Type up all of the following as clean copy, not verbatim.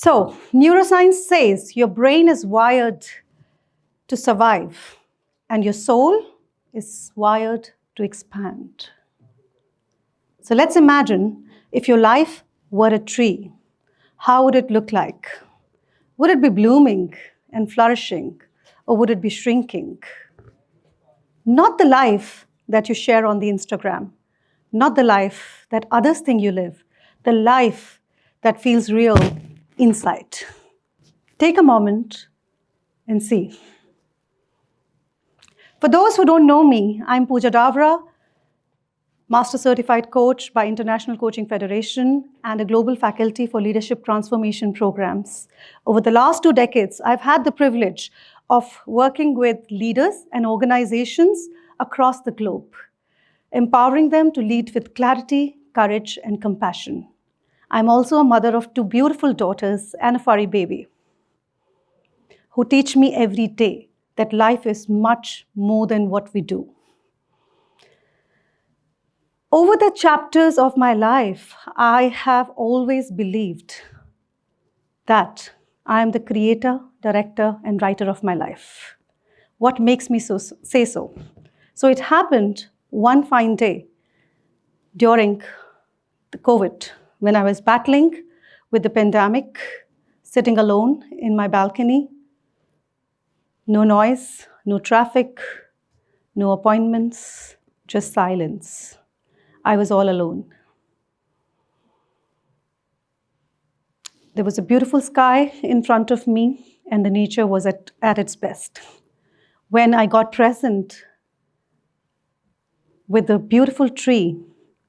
So, neuroscience says your brain is wired to survive and your soul is wired to expand. So let's imagine if your life were a tree, how would it look like? Would it be blooming and flourishing, or would it be shrinking? Not the life that you share on the Instagram, not the life that others think you live, the life that feels real inside. Take a moment and see. For those who don't know me, I'm Pooja Dawra, Master Certified Coach by International Coaching Federation and a Global Faculty for Leadership Transformation Programs. Over the last 2 decades, I've had the privilege of working with leaders and organizations across the globe, empowering them to lead with clarity, courage, and compassion. I'm also a mother of 2 beautiful daughters and a furry baby who teach me every day that life is much more than what we do. Over the chapters of my life, I have always believed that I am the creator, director, and writer of my life. What makes me say so? So it happened one fine day during the COVID, when I was battling with the pandemic, sitting alone in my balcony, no noise, no traffic, no appointments, just silence. I was all alone. There was a beautiful sky in front of me, and the nature was at its best. When I got present with the beautiful tree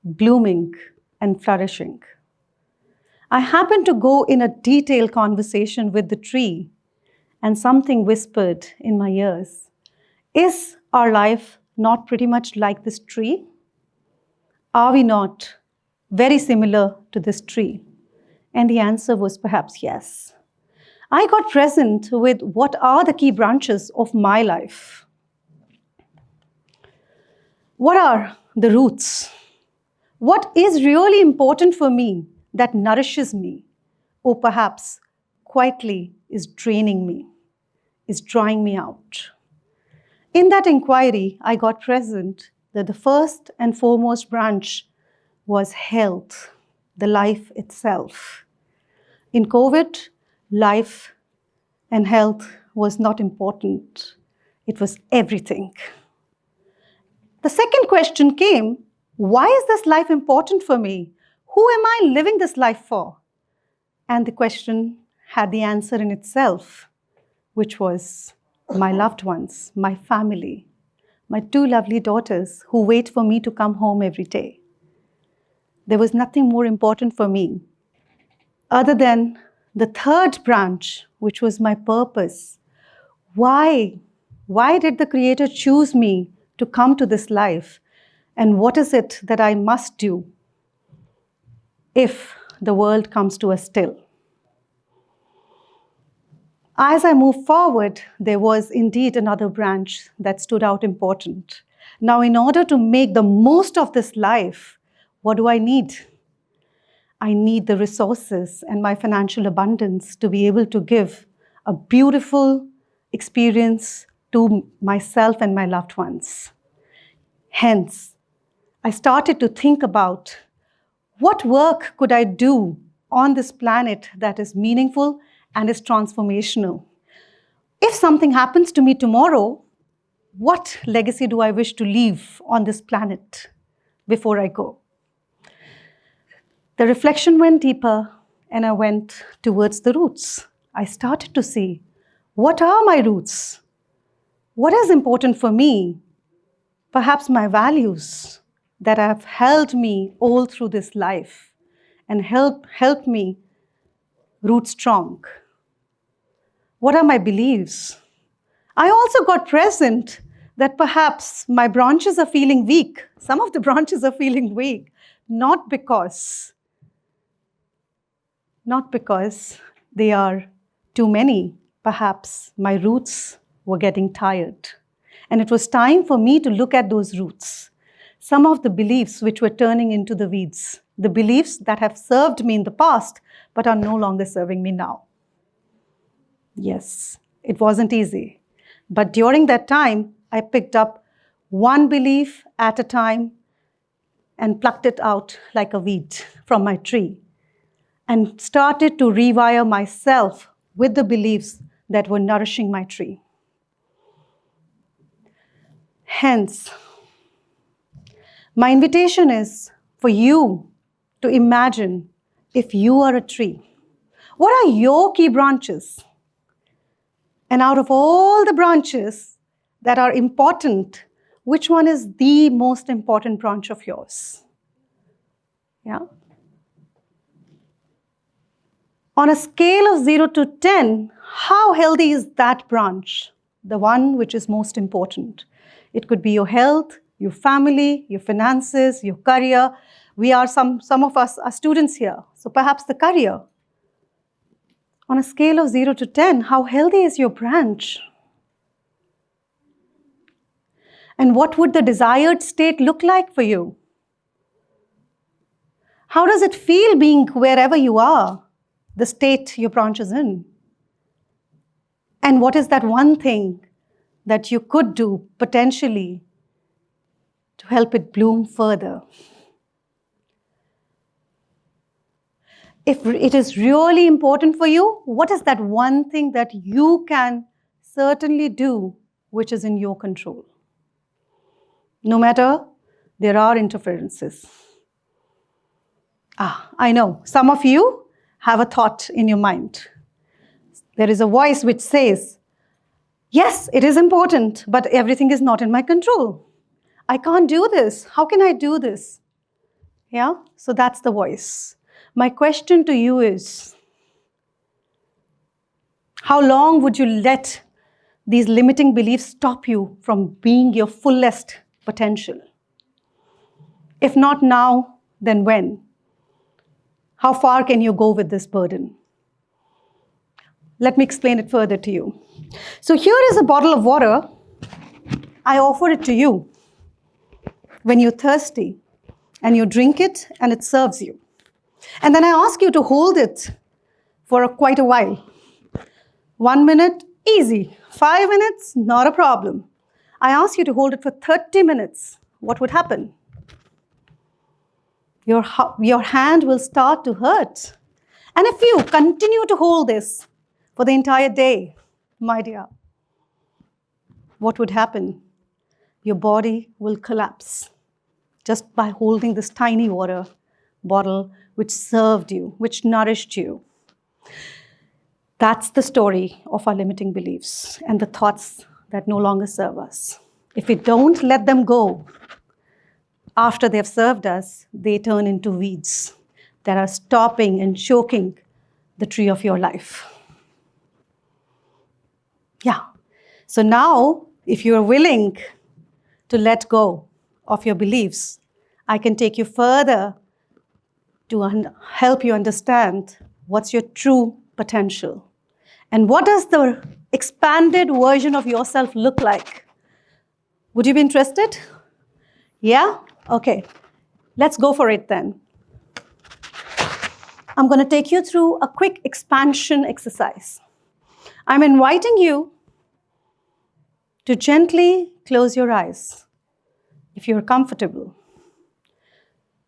blooming and flourishing, I happened to go in a detailed conversation with the tree, and something whispered in my ears. Is our life not pretty much like this tree? Are we not very similar to this tree? And the answer was perhaps yes. I got present with what are the key branches of my life. What are the roots? What is really important for me that nourishes me, or perhaps quietly is draining me, is drawing me out? In that inquiry, I got present that the first and foremost branch was health, the life itself. In COVID, life and health was not important. It was everything. The second question came, why is this life important for me? Who am I living this life for? And the question had the answer in itself, which was my loved ones, my family, my 2 lovely daughters who wait for me to come home every day. There was nothing more important for me other than the third branch, which was my purpose. Why? Why did the Creator choose me to come to this life? And what is it that I must do if the world comes to a still? As I moved forward, there was indeed another branch that stood out important. Now, in order to make the most of this life, what do I need? I need the resources and my financial abundance to be able to give a beautiful experience to myself and my loved ones. Hence, I started to think about what work could I do on this planet that is meaningful and is transformational. If something happens to me tomorrow, what legacy do I wish to leave on this planet before I go? The reflection went deeper, and I went towards the roots. I started to see, what are my roots? What is important for me? Perhaps my values that have held me all through this life and helped me root strong. What are my beliefs? I also got present that perhaps my branches are feeling weak. Some of the branches are feeling weak, not because they are too many. Perhaps my roots were getting tired. And it was time for me to look at those roots. Some of the beliefs which were turning into the weeds, the beliefs that have served me in the past but are no longer serving me now. Yes, it wasn't easy. But during that time, I picked up one belief at a time and plucked it out like a weed from my tree and started to rewire myself with the beliefs that were nourishing my tree. Hence, my invitation is for you to imagine if you are a tree. What are your key branches? And out of all the branches that are important, which one is the most important branch of yours? Yeah. On a scale of 0 to 10, how healthy is that branch? The one which is most important. It could be your health, your family, your finances, your career. We are some of us are students here, so perhaps the career. On a scale of 0 to 10, how healthy is your branch? And what would the desired state look like for you? How does it feel being wherever you are, the state your branch is in? And what is that one thing that you could do potentially to help it bloom further? If it is really important for you, what is that one thing that you can certainly do which is in your control? No matter there are interferences. I know, some of you have a thought in your mind. There is a voice which says, yes, it is important, but everything is not in my control. I can't do this. How can I do this? Yeah, so that's the voice. My question to you is, how long would you let these limiting beliefs stop you from being your fullest potential? If not now, then when? How far can you go with this burden? Let me explain it further to you. So here is a bottle of water. I offer it to you when you're thirsty, and you drink it and it serves you. And then I ask you to hold it for quite a while. 1 minute, easy. 5 minutes, not a problem. I ask you to hold it for 30 minutes. What would happen? Your hand will start to hurt. And if you continue to hold this for the entire day, my dear, what would happen? Your body will collapse just by holding this tiny water bottle which served you, which nourished you. That's the story of our limiting beliefs and the thoughts that no longer serve us. If we don't let them go, after they've served us, they turn into weeds that are stopping and choking the tree of your life. Yeah. So now, if you're willing to let go of your beliefs, I can take you further to help you understand what's your true potential. And what does the expanded version of yourself look like? Would you be interested? Yeah? Okay. Let's go for it then. I'm going to take you through a quick expansion exercise. I'm inviting you to gently close your eyes if you're comfortable.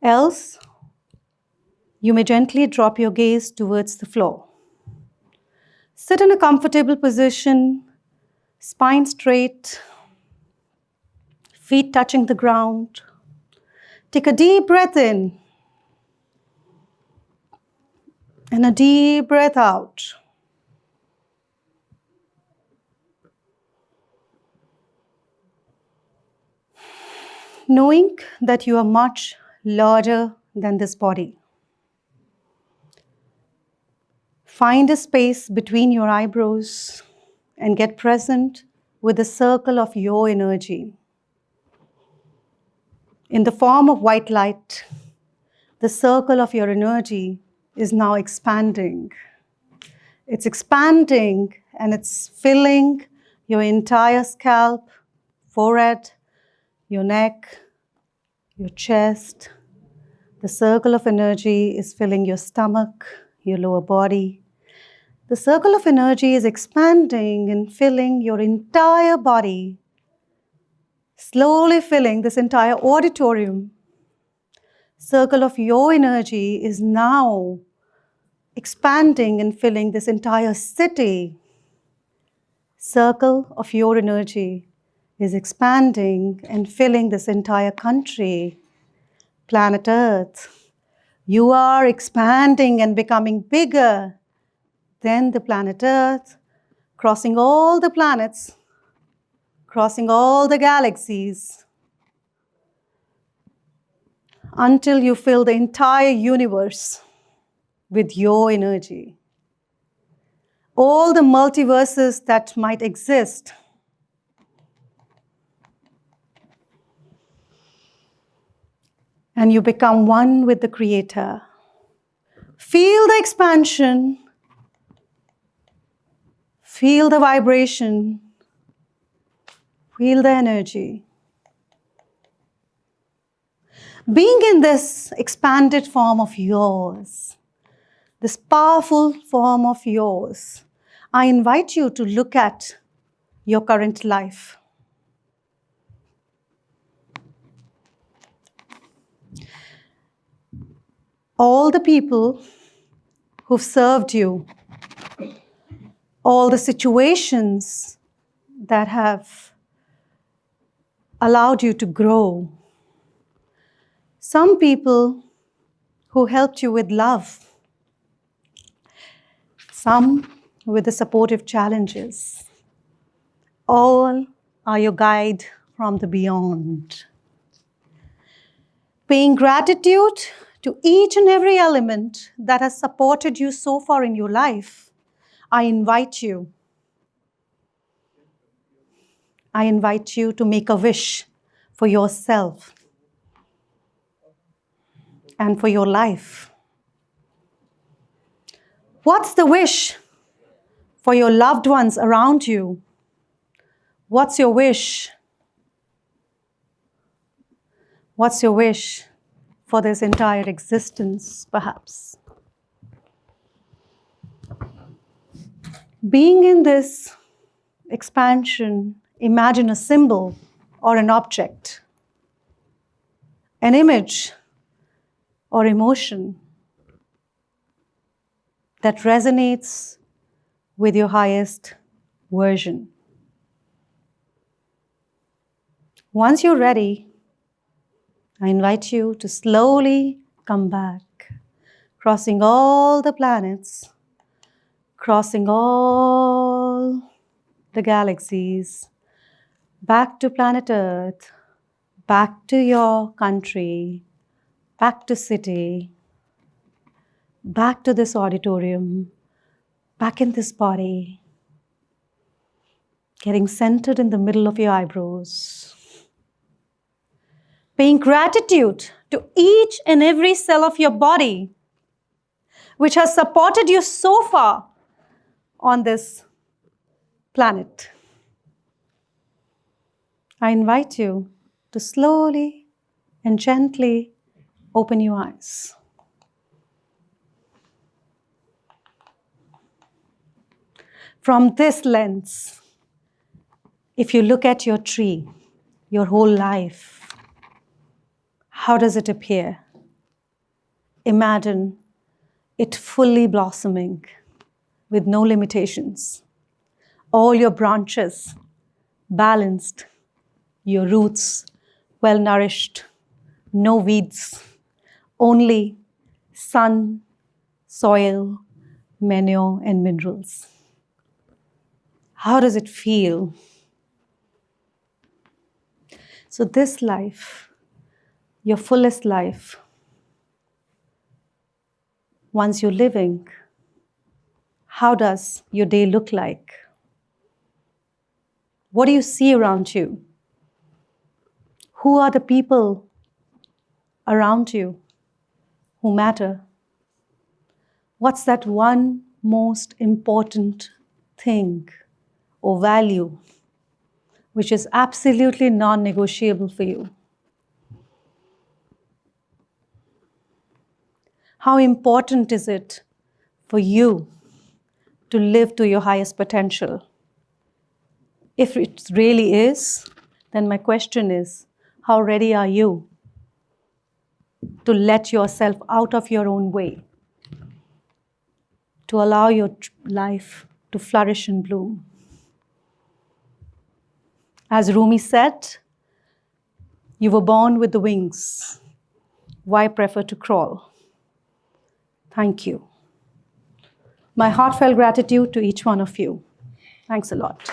Else, you may gently drop your gaze towards the floor. Sit in a comfortable position, spine straight, feet touching the ground. Take a deep breath in and a deep breath out. Knowing that you are much larger than this body. Find a space between your eyebrows and get present with the circle of your energy. In the form of white light, the circle of your energy is now expanding. It's expanding and it's filling your entire scalp, forehead, your neck, your chest. The circle of energy is filling your stomach, your lower body. The circle of energy is expanding and filling your entire body, slowly filling this entire auditorium. Circle of your energy is now expanding and filling this entire city. Circle of your energy is expanding and filling this entire country. Planet Earth, you are expanding and becoming bigger than the planet Earth, crossing all the planets, crossing all the galaxies, until you fill the entire universe with your energy. All the multiverses that might exist. And you become one with the Creator. Feel the expansion. Feel the vibration. Feel the energy. Being in this expanded form of yours, this powerful form of yours, I invite you to look at your current life. All the people who've served you, all the situations that have allowed you to grow, some people who helped you with love, some with the supportive challenges, all are your guide from the beyond. Paying gratitude to each and every element that has supported you so far in your life, I invite you to make a wish for yourself and for your life. What's the wish for your loved ones around you? What's your wish? What's your wish for this entire existence, perhaps? Being in this expansion, imagine a symbol or an object, an image or emotion that resonates with your highest version. Once you're ready, I invite you to slowly come back, crossing all the planets, crossing all the galaxies, back to planet Earth, back to your country, back to city, back to this auditorium, back in this body, getting centered in the middle of your eyebrows. Paying gratitude to each and every cell of your body, which has supported you so far on this planet. I invite you to slowly and gently open your eyes. From this lens, if you look at your tree, your whole life, how does it appear? Imagine it fully blossoming with no limitations. All your branches balanced, your roots well nourished, no weeds, only sun, soil, manure, and minerals. How does it feel? So this life, your fullest life, once you're living, how does your day look like? What do you see around you? Who are the people around you who matter? What's that one most important thing or value which is absolutely non-negotiable for you? How important is it for you, to live to your highest potential? If it really is, then my question is, how ready are you to let yourself out of your own way, to allow your life to flourish and bloom? As Rumi said, you were born with the wings. Why prefer to crawl? Thank you. My heartfelt gratitude to each one of you. Thanks a lot.